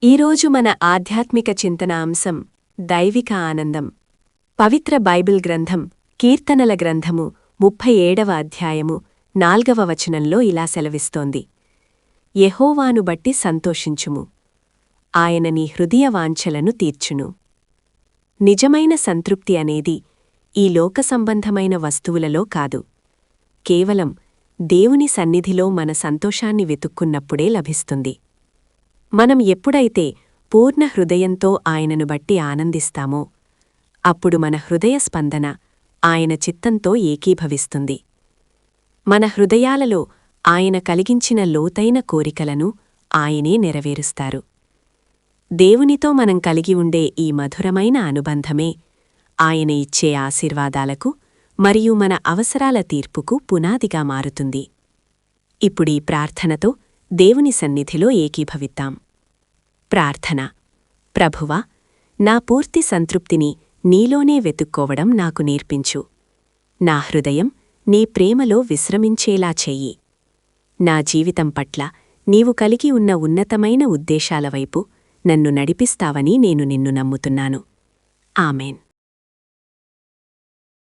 ఈరోజు మన ఆధ్యాత్మిక చింతన అంశం దైవిక ఆనందం. పవిత్ర బైబిల్ గ్రంథం కీర్తనల గ్రంథము 37వ అధ్యాయము 4వ వచనంలో ఇలా సెలవిస్తోంది: యెహోవాను బట్టి సంతోషించుము, ఆయన నీ హృదయ వాంఛలను తీర్చును. నిజమైన సంతృప్తి అనేది ఈ లోక సంబంధమైన వస్తువులలో కాదు, కేవలం దేవుని సన్నిధిలో మన సంతోషాన్ని వెతుక్కున్నప్పుడే లభిస్తుంది. మనం ఎప్పుడైతే పూర్ణ హృదయంతో ఆయనను బట్టి ఆనందిస్తామో, అప్పుడు మన హృదయ స్పందన ఆయన చిత్తంతో ఏకీభవిస్తుంది. మన హృదయాలలో ఆయన కలిగించిన లోతైన కోరికలను ఆయనే నెరవేరుస్తారు. దేవునితో మనం కలిగి ఉండే ఈ మధురమైన అనుబంధమే ఆయన ఇచ్చే ఆశీర్వాదాలకు మరియు మన అవసరాల తీర్పుకు పునాదిగా మారుతుంది. ఇప్పుడీ ప్రార్థనతో దేవుని సన్నిధిలో ఏకీభవిద్దాం. ప్రార్థన: ప్రభువా, నా పూర్తి సంతృప్తిని నీలోనే వెతుక్కోవడం నాకు నేర్పించు. నా హృదయం నీ ప్రేమలో విశ్రమించేలా చెయ్యి. నా జీవితం పట్ల నీవు కలిగి ఉన్న ఉన్నతమైన ఉద్దేశాల వైపు నన్ను నడిపిస్తావని నేను నిన్ను నమ్ముతున్నాను. ఆమెన్.